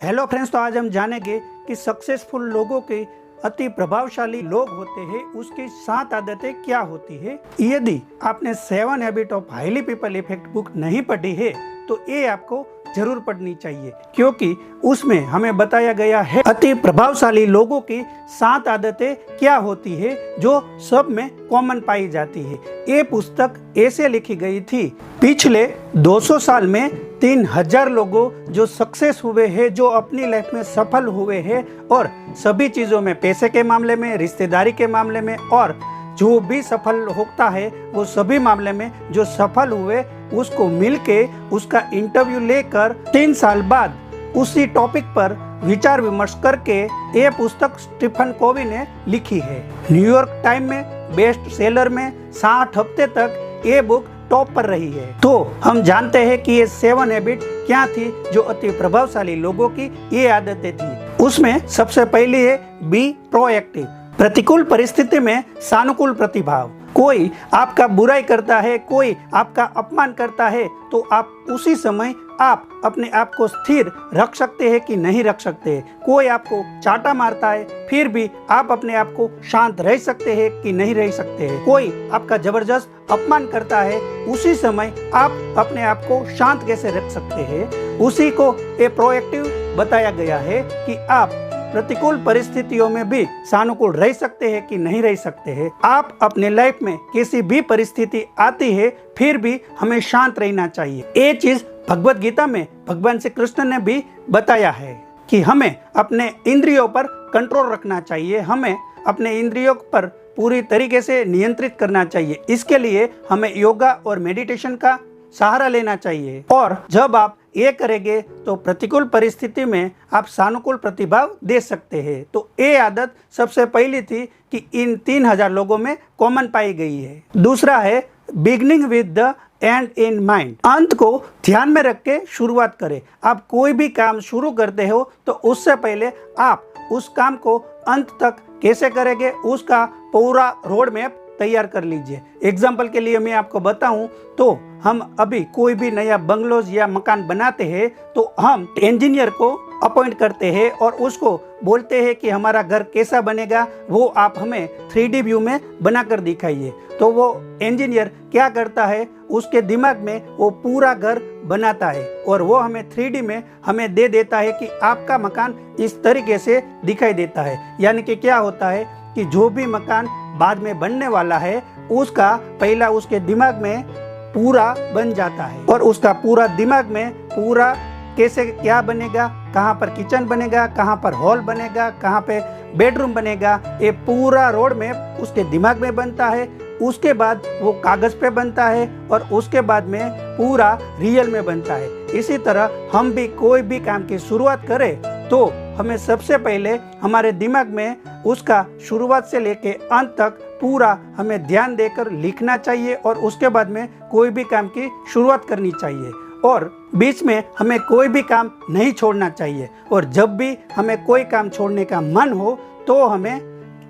Hello friends, तो आज हम जानेंगे कि सक्सेसफुल लोगों के अति प्रभावशाली लोग होते हैं उसकी 7 आदतें क्या होती है। यदि आपने 7 habit of highly people effect book नहीं पढ़ी है तो ये आपको जरूर पढ़नी चाहिए, क्योंकि उसमें हमें बताया गया है अति प्रभावशाली लोगों की 7 आदतें क्या होती है जो सब में कॉमन पाई जाती है। ये पुस्तक ऐसे लिखी गई थी, पिछले 200 साल में 3000 लोगों जो सक्सेस हुए हैं, जो अपनी लाइफ में सफल हुए हैं और सभी चीज़ों में, पैसे के मामले में, रिश्तेदारी के मामले में और जो भी सफल होता है वो सभी मामले में जो सफल हुए उसको मिलके उसका इंटरव्यू लेकर 3 साल बाद उसी टॉपिक पर विचार विमर्श करके ये पुस्तक स्टीफन कोवी ने लिखी है। न्यूयॉर्क टाइम में बेस्ट सेलर में 60 हफ्ते तक ये बुक टॉप पर रही है। तो हम जानते हैं कि ये 7 हैबिट क्या थी जो अति प्रभावशाली लोगों की ये आदतें थी। उसमें सबसे पहली है बी प्रोएक्टिव, प्रतिकूल परिस्थिति में सानुकूल प्रतिभाव। कोई आपका बुराई करता है, कोई आपका अपमान करता है तो आप उसी समय आप अपने आप को स्थिर रख सकते हैं कि नहीं रख सकते हैं। कोई आपको चाटा मारता है फिर भी आप अपने आप को शांत रह सकते हैं कि नहीं रह सकते हैं। कोई आपका जबरदस्त अपमान करता है उसी समय आप अपने आप को शांत कैसे रख सकते हैं। उसी को ये प्रोएक्टिव बताया गया है कि आप प्रतिकूल परिस्थितियों में भी सानुकूल रह सकते हैं कि नहीं रह सकते हैं। आप अपने लाइफ में किसी भी परिस्थिति आती है फिर भी हमें शांत रहना चाहिए। ये चीज भगवत गीता में भगवान श्री कृष्ण ने भी बताया है कि हमें अपने इंद्रियों पर कंट्रोल रखना चाहिए, हमें अपने इंद्रियों पर पूरी तरीके से नियंत्रित करना चाहिए। इसके लिए हमें योगा और मेडिटेशन का सहारा लेना चाहिए और जब आप ये करेंगे तो प्रतिकूल परिस्थिति में आप सानुकूल प्रतिभाव दे सकते हैं। तो ये आदत सबसे पहली थी कि इन 3000 लोगों में कॉमन पाई गई है। दूसरा है beginning with the and in mind, अंत को ध्यान में रख के शुरुआत करें। आप कोई भी काम शुरू करते हो तो उससे पहले आप उस काम को अंत तक कैसे करेंगे उसका पूरा रोड मैप तैयार कर लीजिए। एग्जाम्पल के लिए मैं आपको बताऊं तो हम अभी कोई भी नया बंगलोज या मकान बनाते हैं तो हम इंजीनियर को अपॉइंट करते हैं और उसको बोलते हैं कि हमारा घर कैसा बनेगा वो आप हमें 3D व्यू में बनाकर दिखाइए। तो वो इंजीनियर क्या करता है, उसके दिमाग में वो पूरा घर बनाता है और वो हमें 3D में हमें दे देता है कि आपका मकान इस तरीके से दिखाई देता है। यानी कि क्या होता है कि जो भी मकान बाद में बनने वाला है उसका पहला उसके दिमाग में पूरा बन जाता है और उसका पूरा दिमाग में पूरा कैसे क्या बनेगा, कहाँ पर किचन बनेगा, कहाँ पर हॉल बनेगा, कहाँ पे बेडरूम बनेगा, ये पूरा रोड मैप उसके दिमाग में बनता है। उसके बाद वो कागज पे बनता है और उसके बाद में पूरा रियल में बनता है। इसी तरह हम भी कोई भी काम की शुरुआत करें तो हमें सबसे पहले हमारे दिमाग में उसका शुरुआत से लेके अंत तक पूरा हमें ध्यान देकर लिखना चाहिए और उसके बाद में कोई भी काम की शुरुआत करनी चाहिए और बीच में हमें कोई भी काम नहीं छोड़ना चाहिए। और जब भी हमें कोई काम छोड़ने का मन हो तो हमें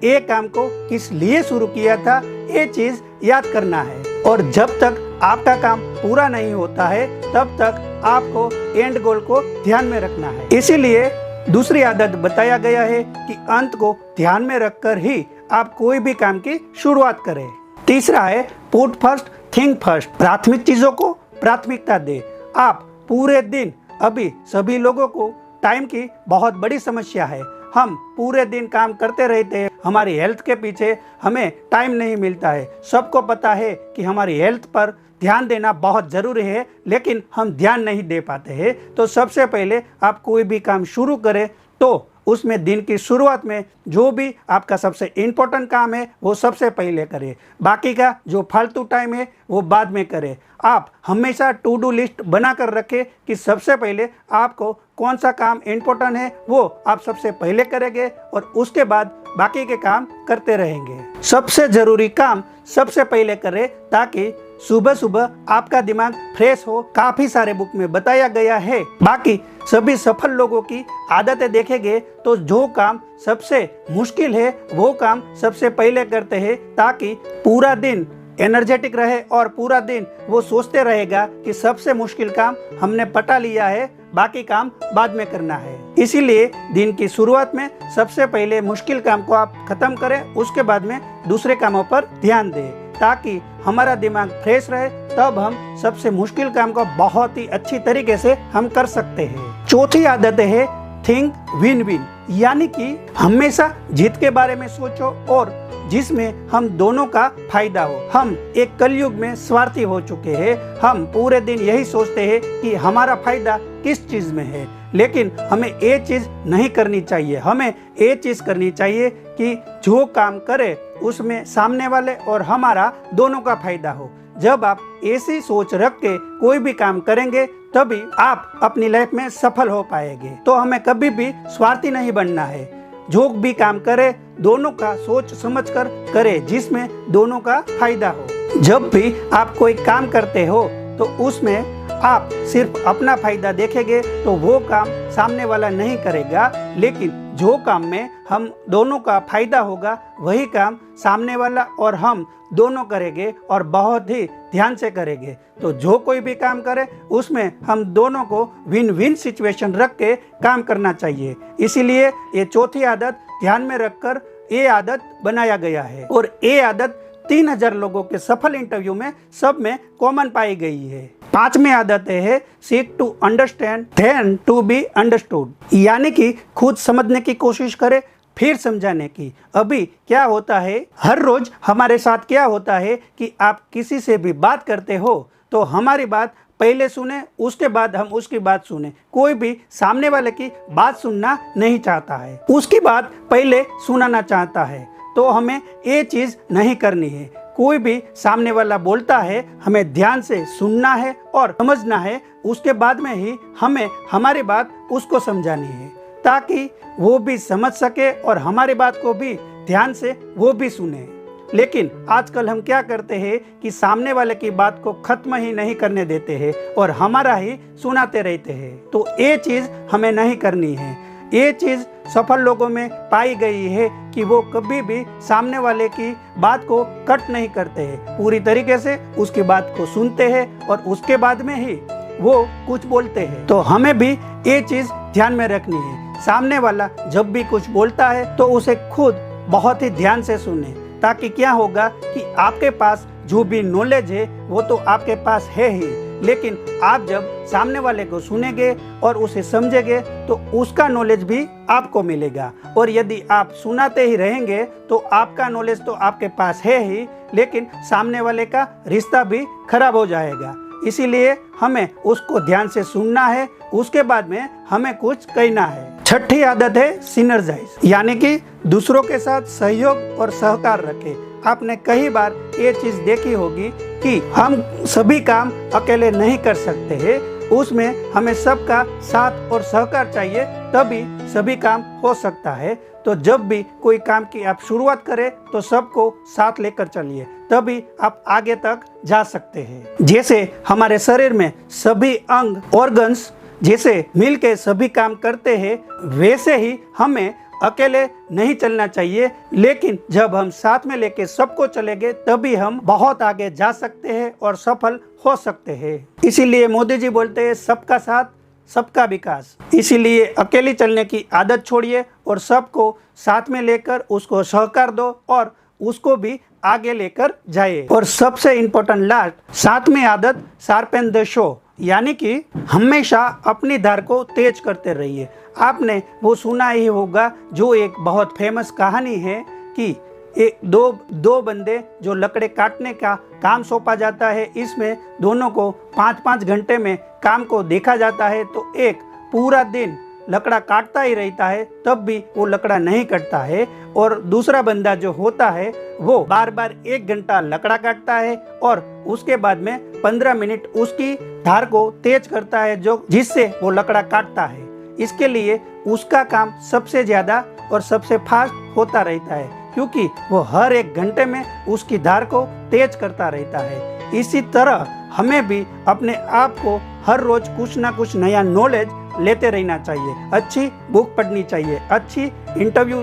एक काम को किस लिए शुरू किया था ये चीज याद करना है और जब तक आपका काम पूरा नहीं होता है तब तक आपको एंड गोल को ध्यान में रखना है। इसीलिए दूसरी आदत बताया गया है कि अंत को ध्यान में रखकर ही आप कोई भी काम की शुरुआत करें। तीसरा है पुट फर्स्ट थिंक फर्स्ट, प्राथमिक चीजों को प्राथमिकता दे। आप पूरे दिन, अभी सभी लोगों को टाइम की बहुत बड़ी समस्या है, हम पूरे दिन काम करते रहते हैं, हमारी हेल्थ के पीछे हमें टाइम नहीं मिलता है। सबको पता है कि हमारी हेल्थ पर ध्यान देना बहुत ज़रूरी है लेकिन हम ध्यान नहीं दे पाते हैं। तो सबसे पहले आप कोई भी काम शुरू करें तो उसमें दिन की शुरुआत में जो भी आपका सबसे इम्पोर्टेंट काम है वो सबसे पहले करें, बाकी का जो फालतू टाइम है वो बाद में करें। आप हमेशा टू डू लिस्ट बना कर रखें कि सबसे पहले आपको कौन सा काम इम्पोर्टेंट है वो आप सबसे पहले करेंगे और उसके बाद बाकी के काम करते रहेंगे। सबसे ज़रूरी काम सबसे पहले करें ताकि सुबह सुबह आपका दिमाग फ्रेश हो। काफी सारे बुक में बताया गया है। बाकी सभी सफल लोगों की आदतें देखेंगे तो जो काम सबसे मुश्किल है वो काम सबसे पहले करते हैं ताकि पूरा दिन एनर्जेटिक रहे और पूरा दिन वो सोचते रहेगा कि सबसे मुश्किल काम हमने पटा लिया है, बाकी काम बाद में करना है। इसीलिए दिन की शुरुआत में सबसे पहले मुश्किल काम को आप खत्म करें, उसके बाद में दूसरे कामों पर ध्यान दें, ताकि हमारा दिमाग फ्रेश रहे। तब हम सबसे मुश्किल काम को बहुत ही अच्छी तरीके से हम कर सकते हैं। चौथी आदत है थिंक विन विन, यानी कि हमेशा जीत के बारे में सोचो और जिसमें हम दोनों का फायदा हो। हम एक कलयुग में स्वार्थी हो चुके हैं। हम पूरे दिन यही सोचते हैं कि हमारा फायदा किस चीज में है, लेकिन हमें ये चीज नहीं करनी चाहिए। हमें ये चीज करनी चाहिए कि जो काम करे उसमें सामने वाले और हमारा दोनों का फायदा हो। जब आप ऐसी सोच रख के कोई भी काम करेंगे तभी आप अपनी लाइफ में सफल हो पाएंगे। तो हमें कभी भी स्वार्थी नहीं बनना है। जो भी काम करे दोनों का सोच समझ कर करे, जिसमें दोनों का फायदा हो। जब भी आप कोई काम करते हो तो उसमें आप सिर्फ अपना फायदा देखेंगे तो वो काम सामने वाला नहीं करेगा, लेकिन जो काम में हम दोनों का फायदा होगा वही काम सामने वाला और हम दोनों करेंगे और बहुत ही ध्यान से करेंगे। तो जो कोई भी काम करे उसमें हम दोनों को विन विन सिचुएशन रख के काम करना चाहिए। इसीलिए ये चौथी आदत ध्यान में रखकर ये आदत बनाया गया है और ये आदत 3000 लोगों के सफल इंटरव्यू में सब में कॉमन पाई गई है। पांचवी आदत है seek to understand then to be understood, यानी कि खुद समझने की कोशिश करे फिर समझाने की। अभी क्या होता है, हर रोज हमारे साथ क्या होता है कि आप किसी से भी बात करते हो तो हमारी बात पहले सुने, उसके बाद हम उसकी बात सुने। कोई भी सामने वाले की बात सुनना नहीं चाहता है, उसकी बात पहले सुनाना चाहता है। तो हमें ये चीज नहीं करनी है। कोई भी सामने वाला बोलता है, हमें ध्यान से सुनना है और समझना है, उसके बाद में ही हमें हमारी बात उसको समझानी है, ताकि वो भी समझ सके और हमारी बात को भी ध्यान से वो भी सुने। लेकिन आजकल हम क्या करते हैं कि सामने वाले की बात को खत्म ही नहीं करने देते हैं और हमारा ही सुनाते रहते हैं। तो ये चीज हमें नहीं करनी है। ये चीज सफल लोगों में पाई गई है कि वो कभी भी सामने वाले की बात को कट नहीं करते हैं, पूरी तरीके से उसकी बात को सुनते हैं और उसके बाद में ही वो कुछ बोलते हैं। तो हमें भी ये चीज ध्यान में रखनी है। सामने वाला जब भी कुछ बोलता है तो उसे खुद बहुत ही ध्यान से सुने, ताकि क्या होगा कि आपके पास जो भी नॉलेज है वो तो आपके पास है ही, लेकिन आप जब सामने वाले को सुनेंगे और उसे समझेंगे तो उसका नॉलेज भी आपको मिलेगा। और यदि आप सुनाते ही रहेंगे तो आपका नॉलेज तो आपके पास है ही, लेकिन सामने वाले का रिश्ता भी खराब हो जाएगा। इसीलिए हमें उसको ध्यान से सुनना है, उसके बाद में हमें कुछ कहना है। छठी आदत है सिनर्जाइज, यानी कि दूसरों के साथ सहयोग और सहकार रखें। आपने कई बार ये चीज देखी होगी कि हम सभी काम अकेले नहीं कर सकते हैं, उसमें हमें सबका साथ और सहकार चाहिए, तभी सभी काम हो सकता है। तो जब भी कोई काम की आप शुरुआत करें तो सबको साथ लेकर चलिए, तभी आप आगे तक जा सकते हैं। जैसे हमारे शरीर में सभी अंग ऑर्गन्स जैसे मिलके सभी काम करते हैं, वैसे ही हमें अकेले नहीं चलना चाहिए, लेकिन जब हम साथ में लेके सबको चलेंगे तभी हम बहुत आगे जा सकते हैं और सफल हो सकते हैं। इसीलिए मोदी जी बोलते हैं सबका साथ सबका विकास। इसीलिए अकेले चलने की आदत छोड़िए और सबको साथ में लेकर उसको सहकार दो और उसको भी आगे लेकर जाइए। और सबसे इम्पोर्टेंट लास्ट, 7वीं आदत शार्पन द शो, यानी कि हमेशा अपनी धार को तेज करते रहिए। आपने वो सुना ही होगा जो एक बहुत फेमस कहानी है कि दो बंदे जो लकड़े काटने का काम सौंपा जाता है, इसमें दोनों को 5-5 घंटे में काम को देखा जाता है। तो एक पूरा दिन लकड़ा काटता ही रहता है, तब भी वो लकड़ा नहीं कटता है, और दूसरा बंदा जो होता है वो बार बार 1 घंटा लकड़ा काटता है और उसके बाद में 15 मिनट उसकी धार को तेज करता है, जो जिससे वो लकड़ा काटता है। इसके लिए उसका काम सबसे ज्यादा और सबसे फास्ट होता रहता है, क्योंकि वो हर 1 घंटे में उसकी धार को तेज करता रहता है। इसी तरह हमें भी अपने आप को हर रोज कुछ ना कुछ नया नॉलेज लेते रहना चाहिए। अच्छी बुक पढ़नी चाहिए, अच्छी इंटरव्यू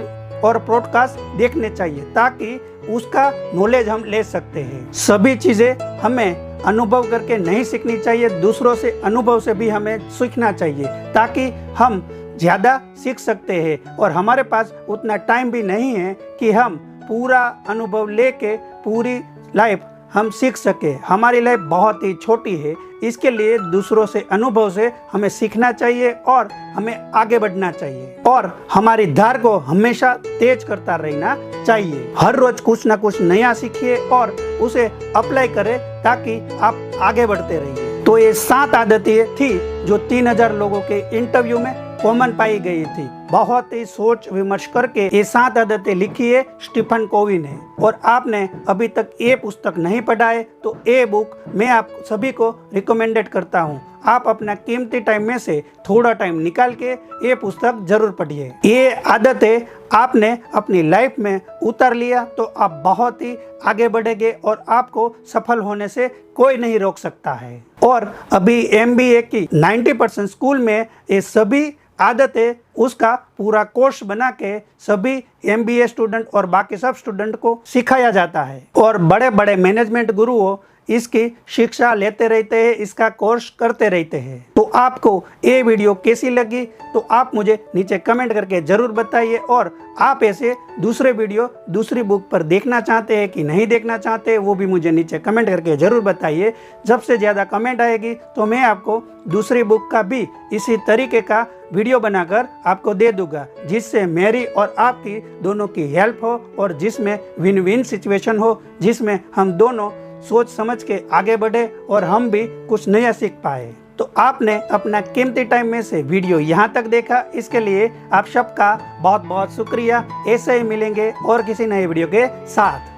और पॉडकास्ट देखने चाहिए, ताकि उसका नॉलेज हम ले सकते हैं। सभी चीज़ें हमें अनुभव करके नहीं सीखनी चाहिए, दूसरों से अनुभव से भी हमें सीखना चाहिए ताकि हम ज़्यादा सीख सकते हैं। और हमारे पास उतना टाइम भी नहीं है कि हम पूरा अनुभव लेके पूरी लाइफ हम सीख सके। हमारी लाइफ बहुत ही छोटी है, इसके लिए दूसरों से अनुभव से हमें सीखना चाहिए और हमें आगे बढ़ना चाहिए और हमारी धार को हमेशा तेज करता रहना चाहिए। हर रोज कुछ ना कुछ नया सीखिए और उसे अप्लाई करें ताकि आप आगे बढ़ते रहिए। तो ये 7 आदतें थी जो 3000 लोगों के इंटरव्यू में कॉमन पाई गई थी। बहुत ही सोच विमर्श करके ये 7 आदतें लिखी है स्टीफन कोवी ने। और आपने अभी तक ये पुस्तक नहीं पढ़ा है तो ये बुक मैं आप सभी को रिकमेंडेड करता हूँ। आप अपना कीमती टाइम में से थोड़ा टाइम निकाल के ये पुस्तक जरूर पढ़िए। ये आदतें आपने अपनी लाइफ में उतार लिया तो आप बहुत ही आगे बढ़ेंगे और आपको सफल होने से कोई नहीं रोक सकता है। और अभी MBA की 90% स्कूल में ये सभी आदतें उसका पूरा कोर्स बना के सभी MBA स्टूडेंट और बाकी सब स्टूडेंट को सिखाया जाता है और बड़े बड़े मैनेजमेंट गुरुओं इसकी शिक्षा लेते रहते हैं, इसका कोर्स करते रहते हैं। तो आपको ये वीडियो कैसी लगी तो आप मुझे नीचे कमेंट करके ज़रूर बताइए और आप ऐसे दूसरे वीडियो दूसरी बुक पर देखना चाहते हैं कि नहीं देखना चाहते वो भी मुझे नीचे कमेंट करके ज़रूर बताइए। जब से ज़्यादा कमेंट आएगी तो मैं आपको दूसरी बुक का भी इसी तरीके का वीडियो बनाकर आपको दे दूंगा, जिससे मेरी और आपकी दोनों की हेल्प हो और जिसमें विन विन सिचुएशन हो, जिसमें हम दोनों सोच समझ के आगे बढ़े और हम भी कुछ नया सीख पाए। तो आपने अपना कीमती टाइम में से वीडियो यहाँ तक देखा, इसके लिए आप सबका बहुत बहुत शुक्रिया। ऐसे ही मिलेंगे और किसी नए वीडियो के साथ।